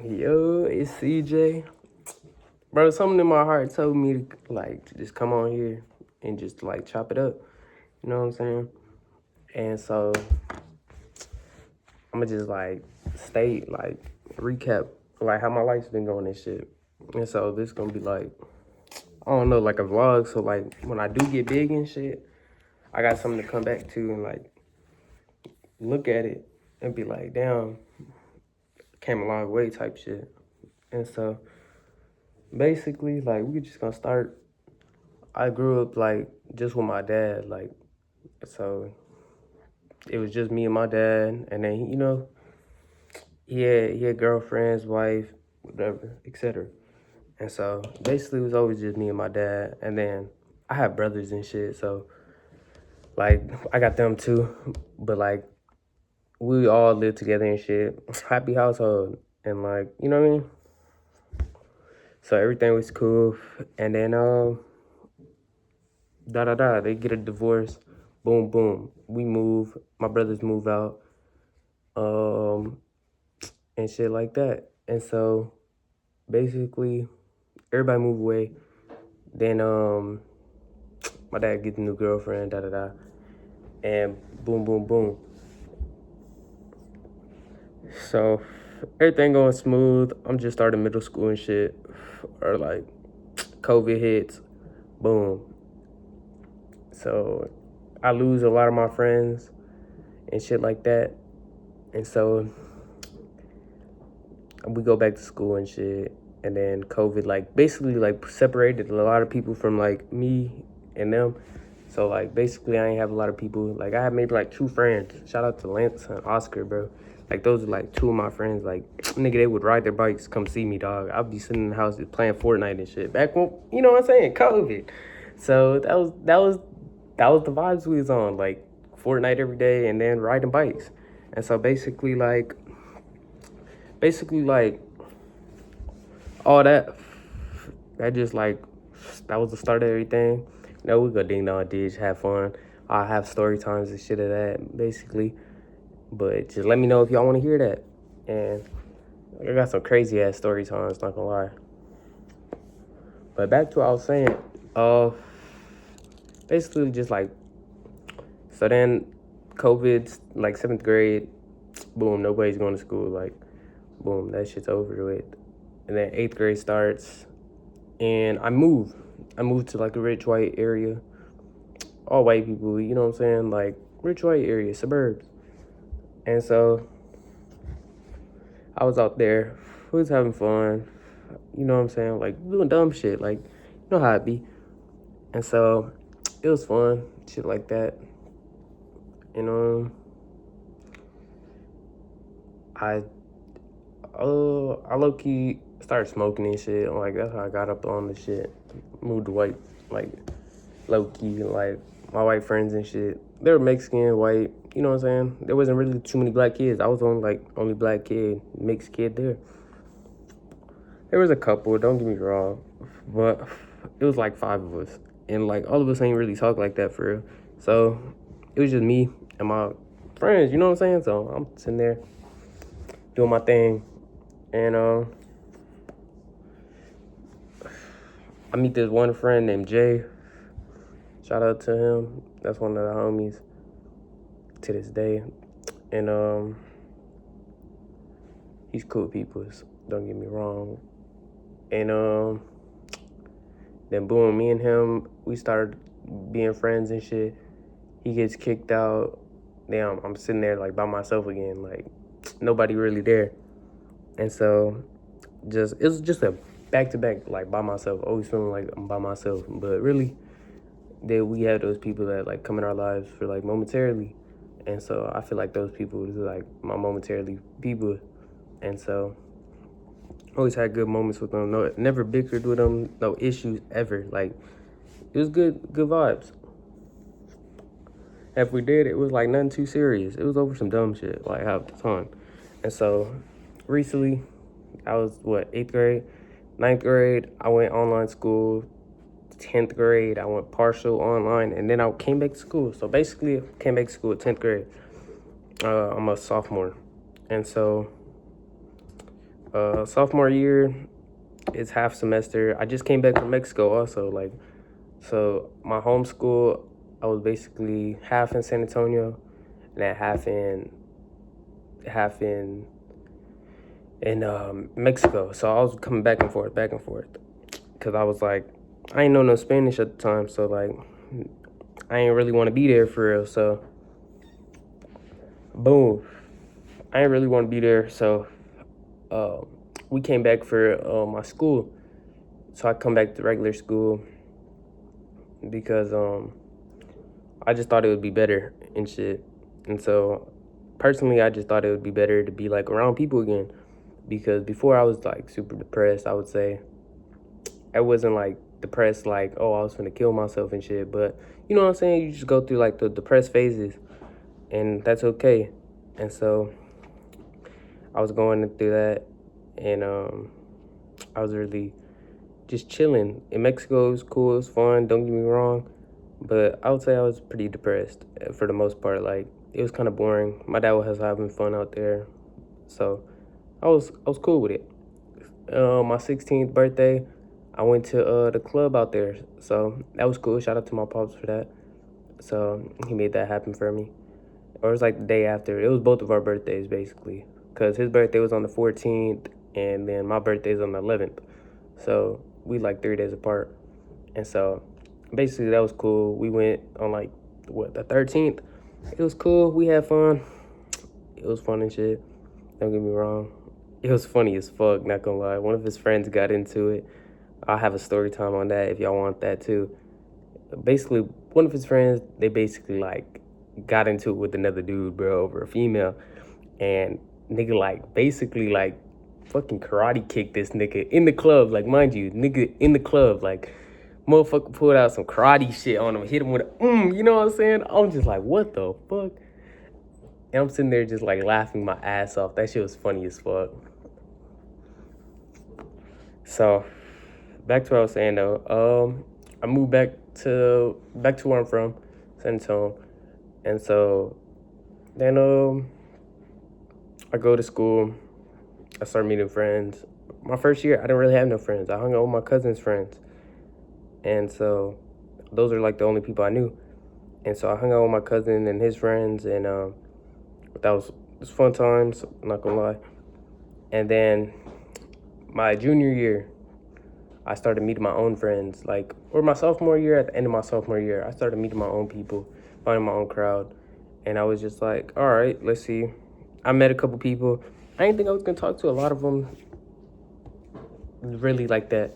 Yo, it's CJ. Bro, something in my heart told me to just come on here and just chop it up. You know what I'm saying? And so I'ma just state recap how my life's been going and shit. And so this gonna be I don't know, a vlog. So when I do get big and shit, I got something to come back to and look at it and be like, damn, came a long way type shit. And so basically we just gonna start. I grew up just with my dad, so it was just me and my dad, and then he had girlfriends, wife, whatever, etc. And so basically it was always just me and my dad, and then I have brothers and shit, so I got them too, but we all live together and shit. Happy household, and you know what I mean. So everything was cool, and then they get a divorce, boom boom, we move, my brothers move out, and shit like that. And so basically everybody move away. Then my dad gets a new girlfriend, and boom boom boom. So everything going smooth. I'm just starting middle school and shit, or COVID hits, boom. So I lose a lot of my friends and shit like that. And so we go back to school and shit. And then COVID basically separated a lot of people from me and them. So basically I ain't have a lot of people. I had maybe 2 friends. Shout out to Lance and Oscar, bro. Those are 2 of my friends. Nigga, they would ride their bikes, come see me, dog. I'd be sitting in the house just playing Fortnite and shit. Back when, you know what I'm saying, COVID. So that was the vibes we was on, Fortnite every day and then riding bikes. And so basically all that just that was the start of everything. We go ding dong ditch, have fun. I have story times and shit of that, basically. But just let me know if y'all want to hear that. And I got some crazy ass story times, not gonna lie. But back to what I was saying. Basically just so then COVID's 7th grade, boom, nobody's going to school. Boom, that shit's over with. And then 8th grade starts, and I moved to a rich white area, all white people, you know what I'm saying, rich white area, suburbs. And so I was out there, was having fun, you know what I'm saying, doing dumb shit, you know how it be. And so it was fun, shit like that. And I low-key started smoking and shit. That's how I got up on the shit. Moved to white, low-key, my white friends and shit. They were Mexican, white, you know what I'm saying? There wasn't really too many black kids. I was only black kid, mixed kid there. There was a couple, don't get me wrong, but it was 5 of us. And all of us ain't really talk like that for real. So it was just me and my friends, you know what I'm saying? So I'm sitting there doing my thing. And I meet this one friend named Jay. Shout out to him. That's one of the homies to this day. And he's cool people, don't get me wrong. And then boom, me and him, we started being friends and shit. He gets kicked out. Damn, I'm sitting there by myself again, nobody really there. And so it was just a back-to-back, by myself, always feeling like I'm by myself. But really, that we have those people that come in our lives for momentarily. And so I feel those people is my momentarily people. And so always had good moments with them. No, never bickered with them, no issues ever. It was good vibes. If we did, it was nothing too serious. It was over some dumb shit, half the time. And so recently, I was 8th grade, 9th grade, I went online school. 10th grade, I went partial online, and then I came back to school. So basically, I came back to school at 10th grade. I'm a sophomore. And so Sophomore year, it's half semester. I just came back from Mexico also. So my home school, I was basically half in San Antonio and then half in Mexico. So I was coming back and forth, because I was like, I ain't know no Spanish at the time, so like, I ain't really want to be there for real. So, boom, I ain't really want to be there. So, uh, we came back for my school. So I come back to regular school because I just thought it would be better and shit. And so, personally, I just thought it would be better to be like around people again, because before I was like super depressed. I would say I wasn't like depressed like, oh, I was gonna kill myself and shit, but you know what I'm saying, you just go through like the depressed phases, and that's okay. And so I was going through that, and I was really just chilling in Mexico. It was cool, it was fun, don't get me wrong, but I would say I was pretty depressed for the most part. Like, it was kind of boring. My dad was having fun out there, so I was cool with it. My 16th birthday, I went to the club out there, so that was cool. Shout out to my pops for that. So he made that happen for me. Or it was like the day after. It was both of our birthdays basically, because his birthday was on the 14th, and then my birthday's on the 11th. So we like 3 days apart, and so basically that was cool. We went on like the 13th. It was cool. We had fun. It was fun and shit. Don't get me wrong. It was funny as fuck, not gonna lie. One of his friends got into it. I'll have a story time on that if y'all want that too. Basically, one of his friends, they basically like got into it with another dude, bro, over a female. And nigga like basically like fucking karate kicked this nigga in the club. Like, mind you, nigga in the club, like, motherfucker pulled out some karate shit on him, hit him with a you know what I'm saying? I'm just like, what the fuck? And I'm sitting there just like laughing my ass off. That shit was funny as fuck. So back to what I was saying though. I moved back to where I'm from, San Antonio, and so then I go to school. I start meeting friends. My first year, I didn't really have no friends. I hung out with my cousin's friends, and so those are like the only people I knew. And so I hung out with my cousin and his friends, and that was fun times. I'm not gonna lie. And then my junior year, I started meeting my own friends, like, or my sophomore year, at the end of my sophomore year, I started meeting my own people, finding my own crowd. And I was just like, all right, let's see. I met a couple people. I didn't think I was going to talk to a lot of them really like that.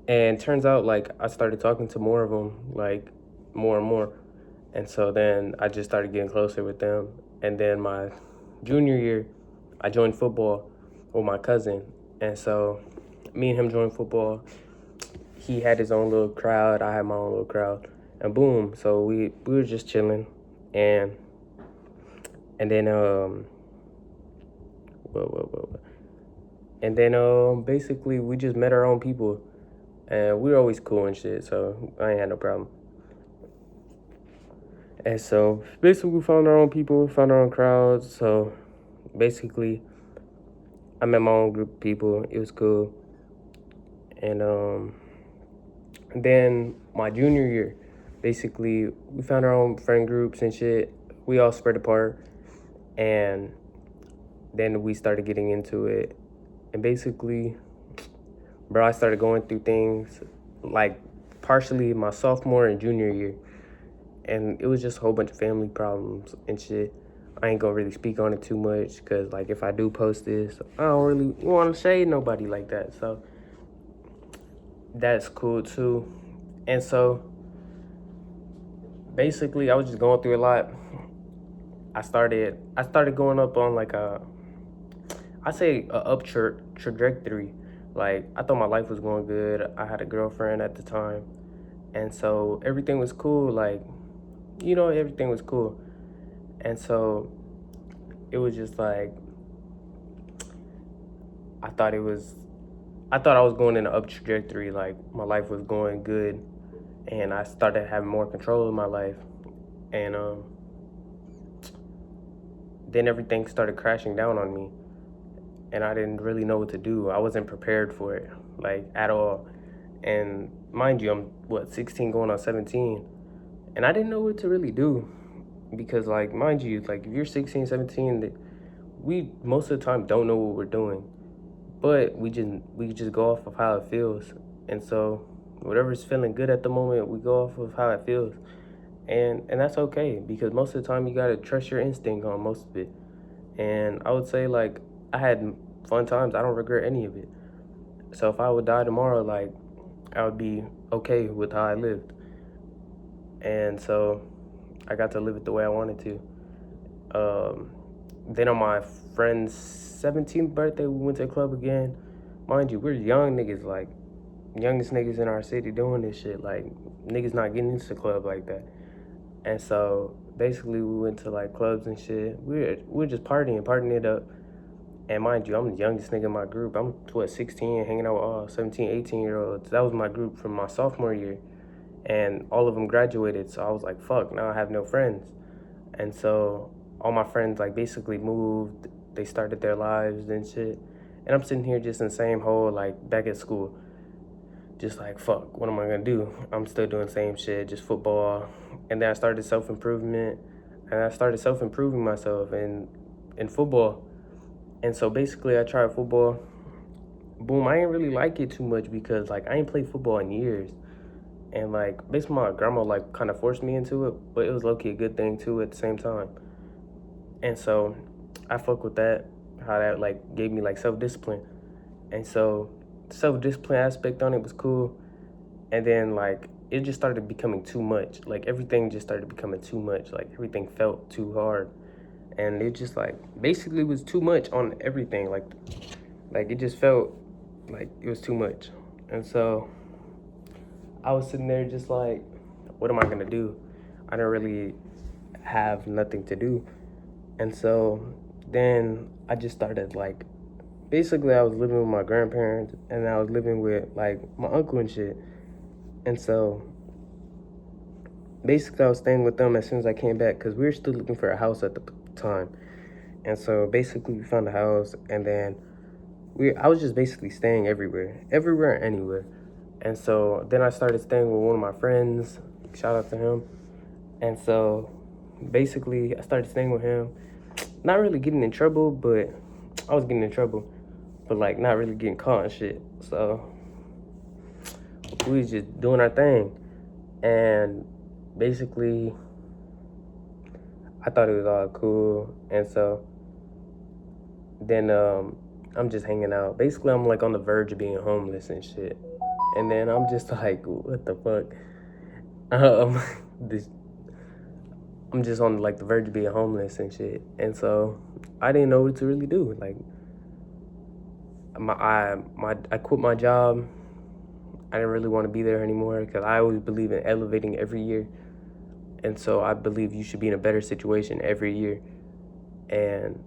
And turns out, like, I started talking to more of them, like, more and more. And so then I just started getting closer with them. And then my junior year, I joined football with my cousin. And so me and him joined football. He had his own little crowd. I had my own little crowd, and boom. So we were just chilling, and then what? And then basically we just met our own people, and we were always cool and shit. So I ain't had no problem. And so basically we found our own people, found our own crowds. So basically I met my own group of people. It was cool, and then my junior year, basically we found our own friend groups and shit. We all spread apart, and then we started getting into it. And basically, bro, I started going through things like partially my sophomore and junior year, and it was just a whole bunch of family problems and shit. I ain't gonna really speak on it too much, because like if I do post this, I don't really want to shade nobody like that. So that's cool too. And so basically I was just going through a lot. I started going up on like I say a up trajectory. Like, I thought my life was going good. I had a girlfriend at the time, and so everything was cool. Like, everything was cool. And so it was just like I thought I was going in an up trajectory. Like, my life was going good, and I started having more control of my life. And then everything started crashing down on me. and I didn't really know what to do. I wasn't prepared for it, like, at all. And mind you, I'm what, 16 going on 17, and I didn't know what to really do because, like, mind you, like, if you're 16, 17, we most of the time don't know what we're doing, but we just go off of how it feels. And so whatever's feeling good at the moment, we go off of how it feels. And that's okay because most of the time you got to trust your instinct on most of it. And I would say, like, I had fun times. I don't regret any of it. So if I would die tomorrow, like, I would be okay with how I lived. And so I got to live it the way I wanted to. Then on my friend's 17th birthday, we went to a club again. Mind you, we're young niggas, like, youngest niggas in our city doing this shit. Like, niggas not getting into the club like that. And so basically we went to like clubs and shit. We were just partying it up. And mind you, I'm the youngest nigga in my group. I'm 16, hanging out with all 17, 18-year-olds. That was my group from my sophomore year. And all of them graduated, so I was like, fuck, now I have no friends. And so all my friends like basically moved. They started their lives and shit. And I'm sitting here just in the same hole, like back at school. Just like, fuck, what am I gonna do? I'm still doing the same shit, just football. And then I started self-improvement, and I started self-improving myself in football. And so basically I tried football. Boom, I didn't really like it too much because, like, I ain't played football in years. And, like, basically my grandma, like, kind of forced me into it, but it was low-key a good thing too at the same time. And so I fuck with that, how that, like, gave me, like, self-discipline. And so the self-discipline aspect on it was cool. And then, like, it just started becoming too much. Like, everything just started becoming too much. Like, everything felt too hard. And it just, like, basically was too much on everything. Like it just felt like it was too much. And so I was sitting there just like, what am I gonna do? I didn't really have nothing to do. And so then I just started, like, basically I was living with my grandparents and I was living with like my uncle and shit. And so basically I was staying with them as soon as I came back because we were still looking for a house at the time. And so basically we found a house, and then I was just basically staying everywhere and anywhere. And so then I started staying with one of my friends. Shout out to him. And so basically I started staying with him. Not really getting in trouble, but I was getting in trouble. But like not really getting caught and shit. So we was just doing our thing. And basically I thought it was all cool. And so then I'm just hanging out. Basically I'm like on the verge of being homeless and shit. And then I'm just like, what the fuck? Um, this, I'm just on like the verge of being homeless and shit. And so I didn't know what to really do. Like, I quit my job. I didn't really want to be there anymore because I always believe in elevating every year. And so I believe you should be in a better situation every year. And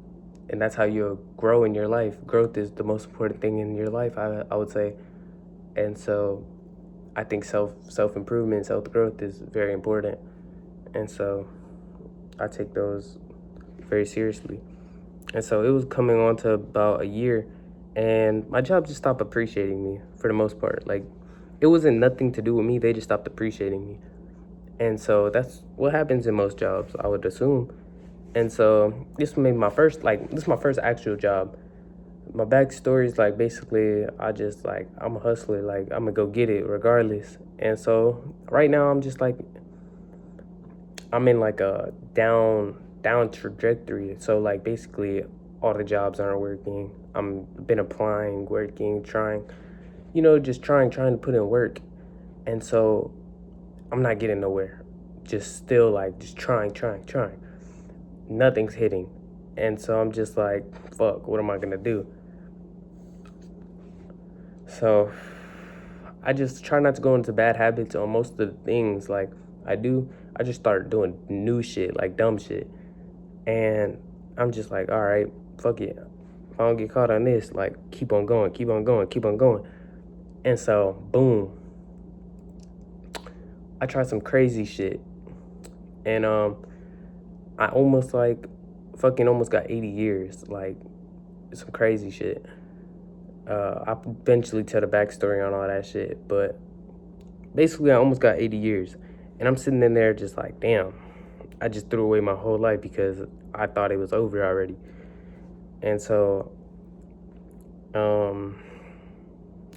that's how you'll grow in your life. Growth is the most important thing in your life, I would say. And so I think self-improvement, self-growth is very important. And so I take those very seriously. And so it was coming on to about a year, and my job just stopped appreciating me for the most part. Like, it wasn't nothing to do with me. They just stopped appreciating me. And so that's what happens in most jobs, I would assume. And so this is my first actual job. My backstory is like basically I'm a hustler, like I'm gonna go get it regardless. And so right now I'm just like I'm in like a down trajectory. So like basically all the jobs aren't working. I'm been applying, working, trying, just trying to put in work. And so I'm not getting nowhere. Just still like just trying. Nothing's hitting. And so I'm just like, fuck, what am I gonna do? So I just try not to go into bad habits on most of the things like I do. I just start doing new shit, like dumb shit. And I'm just like, all right, fuck it. If I don't get caught on this, like, keep on going. And so, boom, I tried some crazy shit. And I almost got 80 years. Like, some crazy shit. I'll eventually tell the backstory on all that shit, but basically I almost got 80 years, and I'm sitting in there just like, damn, I just threw away my whole life because I thought it was over already. And so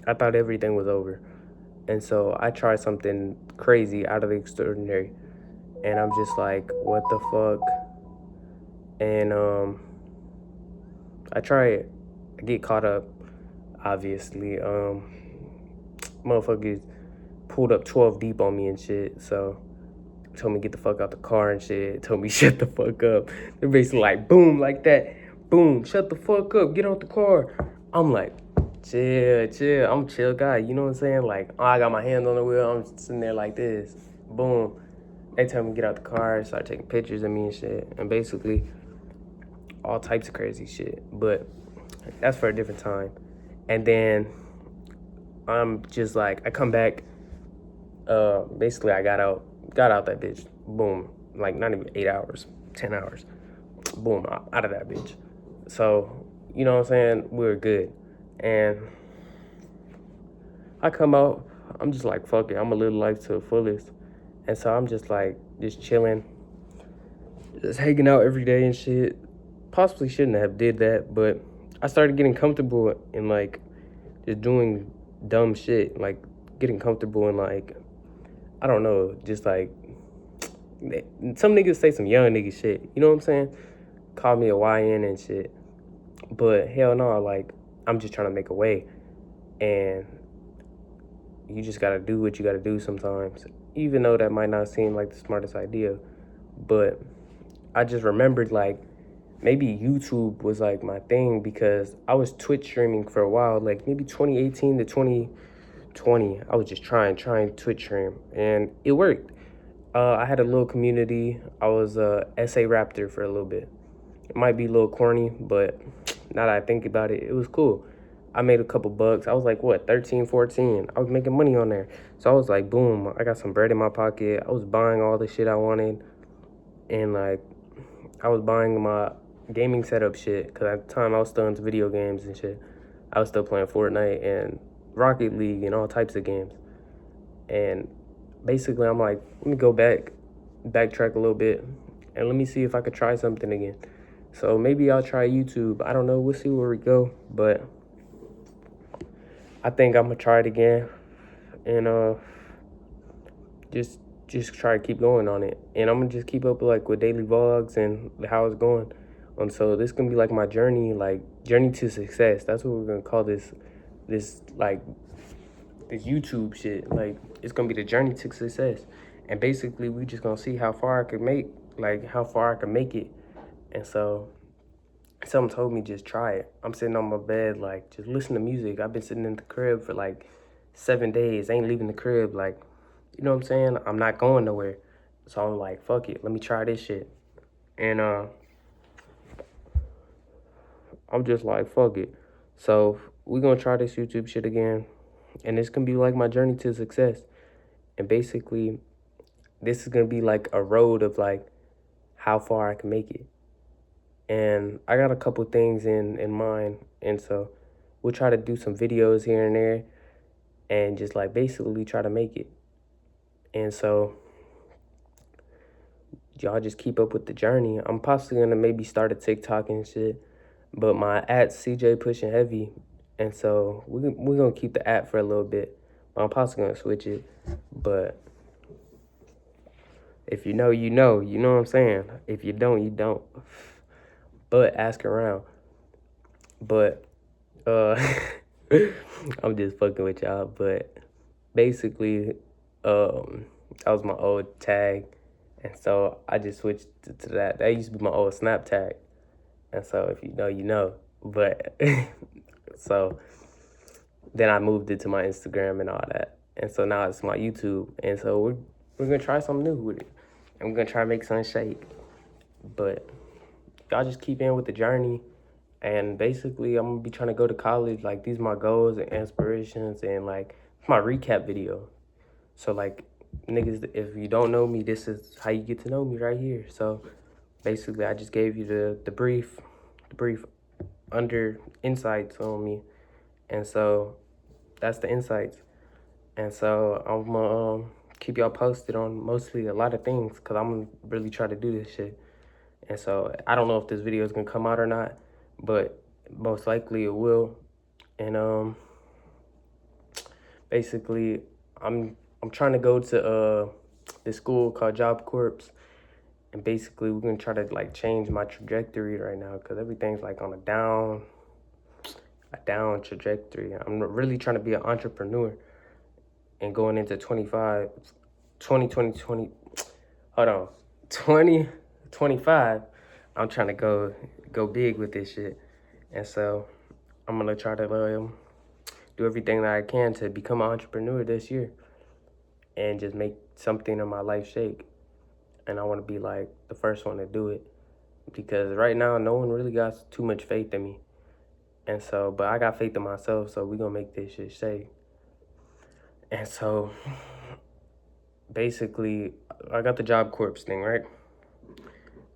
I thought everything was over. And so I tried something crazy, out of the extraordinary, and I'm just like, what the fuck? And I try it. I get caught up, obviously. Motherfuckers pulled up 12 deep on me and shit. So told me get the fuck out the car and shit. Told me shut the fuck up. They're basically like, boom, like that. Boom, shut the fuck up. Get out the car. I'm like, chill. I'm a chill guy. You know what I'm saying? Like, oh, I got my hand on the wheel. I'm sitting there like this. Boom. They tell me get out the car. Start taking pictures of me and shit. And basically, all types of crazy shit. But that's for a different time. And then I'm just like, I come back. Basically, I got out that bitch. Boom. Like, not even 8 hours, 10 hours. Boom, out of that bitch. So, you know what I'm saying? We were good. And I come out, I'm just like, fuck it. I'm gonna live life to the fullest. And so I'm just like, just chilling, just hanging out every day and shit. Possibly shouldn't have did that, but I started getting comfortable in like just doing dumb shit, like getting comfortable in like, I don't know, just like some niggas say some young nigga shit. You know what I'm saying? Call me a YN and shit. But hell no, like I'm just trying to make a way, and you just gotta do what you gotta do sometimes, even though that might not seem like the smartest idea. But I just remembered like maybe YouTube was like my thing because I was Twitch streaming for a while, like maybe 2018 to 2020. I was just trying Twitch stream, and it worked. I had a little community. I was a SA Raptor for a little bit. It might be a little corny, but now that I think about it, it was cool. I made a couple bucks. I was like, what, 13, 14? I was making money on there. So I was like, boom, I got some bread in my pocket. I was buying all the shit I wanted. And like, I was buying my gaming setup shit. Because at the time, I was still into video games and shit. I was still playing Fortnite and Rocket League and all types of games. And basically, I'm like, let me go backtrack a little bit. And let me see if I could try something again. So maybe I'll try YouTube. I don't know. We'll see where we go. But I think I'm gonna try it again, and just try to keep going on it. And I'm gonna just keep up like with daily vlogs and how it's going. And so this gonna be like my journey, like journey to success. That's what we're gonna call this like this YouTube shit. Like it's gonna be the journey to success. And basically we just gonna see how far I can make it. And so someone told me just try it. I'm sitting on my bed, like, just listen to music. I've been sitting in the crib for like 7 days. Ain't leaving the crib, like, you know what I'm saying? I'm not going nowhere. So I'm like, fuck it, let me try this shit. And I'm just like, fuck it. So we're gonna try this YouTube shit again. And it's gonna be like my journey to success. And basically, this is gonna be like a road of like how far I can make it. And I got a couple things in mind, and so we'll try to do some videos here and there and just like basically try to make it. And so y'all just keep up with the journey. I'm possibly gonna maybe start a TikTok and shit, but my at CJ Pushing Heavy, and so we're gonna keep the at for a little bit. I'm possibly gonna switch it, but if you know, you know. You know what I'm saying? If you don't, you don't. But ask around. But I'm just fucking with y'all. But basically, that was my old tag, and so I just switched to that. That used to be my old Snap tag, and so if you know, you know. But so then I moved it to my Instagram and all that, and so now it's my YouTube, and so we're gonna try something new with it, and we're gonna try to make something shake. But y'all just keep in with the journey. And basically, I'm gonna be trying to go to college. Like, these are my goals and inspirations, and like, it's my recap video. So like, niggas, if you don't know me, this is how you get to know me right here. So basically, I just gave you the brief under insights on me. And so that's the insights. And so I'm gonna keep y'all posted on mostly a lot of things because I'm gonna really try to do this shit. And so I don't know if this video is gonna come out or not, but most likely it will. And basically I'm trying to go to this school called Job Corps, and basically we're gonna try to like change my trajectory right now because everything's like on a down trajectory. I'm really trying to be an entrepreneur and going into 2025, I'm trying to go big with this shit. And so I'm gonna try to do everything that I can to become an entrepreneur this year and just make something in my life shake. And I want to be like the first one to do it because right now no one really got too much faith in me. And so, but I got faith in myself, so we gonna make this shit shake. And so basically I got the Job Corps thing, right?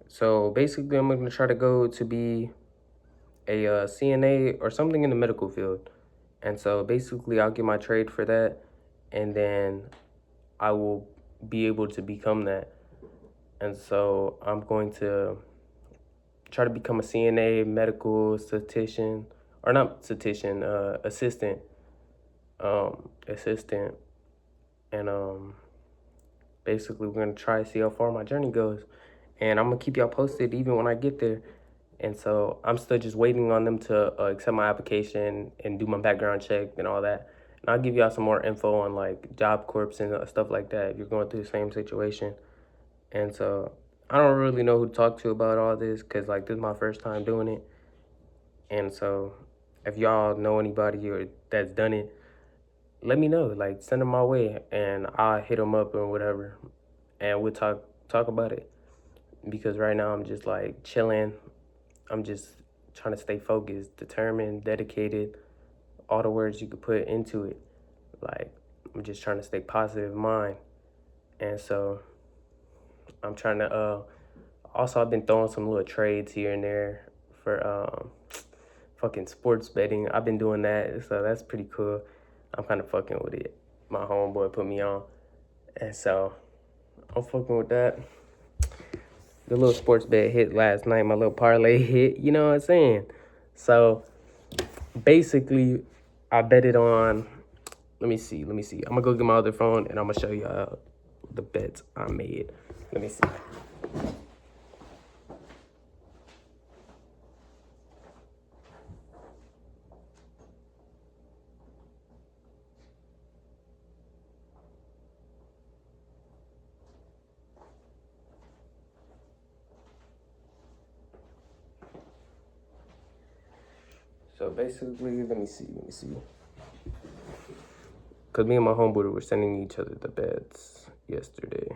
So basically I'm gonna try to go to be a CNA or something in the medical field. And so basically I'll get my trade for that, and then I will be able to become that. And so I'm going to try to become a CNA, medical statistician, or not statistician, assistant. And basically we're gonna try to see how far my journey goes. And I'm gonna keep y'all posted even when I get there. And so I'm still just waiting on them to accept my application and do my background check and all that. And I'll give y'all some more info on like Job Corps and stuff like that if you're going through the same situation. And so I don't really know who to talk to about all this because like this is my first time doing it. And so if y'all know anybody or that's done it, let me know. Like send them my way and I'll hit them up or whatever. And we'll talk about it. Because right now I'm just like chilling. I'm just trying to stay focused, determined, dedicated, all the words you could put into it. Like, I'm just trying to stay positive in mind. And so I'm trying to, also I've been throwing some little trades here and there for fucking sports betting. I've been doing that, so that's pretty cool. I'm kind of fucking with it. My homeboy put me on. And so I'm fucking with that. The little sports bet hit last night. My little parlay hit. You know what I'm saying? So basically, I bet it on. Let me see. I'm gonna go get my other phone and I'm gonna show you the bets I made. Let me see. So basically, let me see. Cause me and my homeboy were sending each other the bets yesterday.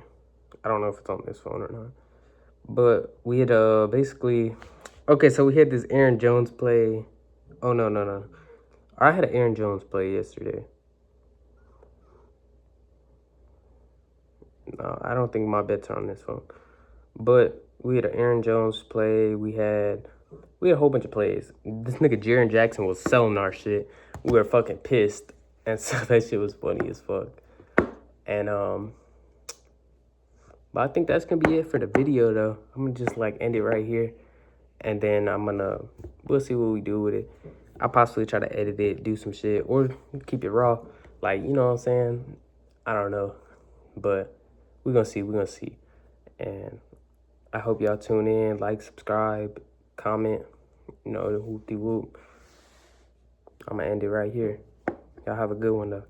I don't know if it's on this phone or not. But we had basically, okay, so we had this Aaron Jones play. Oh, no. I had an Aaron Jones play yesterday. No, I don't think my bets are on this phone. But we had an Aaron Jones play. We had a whole bunch of plays. This nigga Jaren Jackson was selling our shit. We were fucking pissed. And so that shit was funny as fuck. And but I think that's gonna be it for the video though. I'm gonna just like end it right here. And then we'll see what we do with it. I'll possibly try to edit it, do some shit, or keep it raw. Like, you know what I'm saying? I don't know. But we're gonna see. And I hope y'all tune in, like, subscribe, comment, you know, the whoop-de-whoop. I'm gonna end it right here. Y'all have a good one though.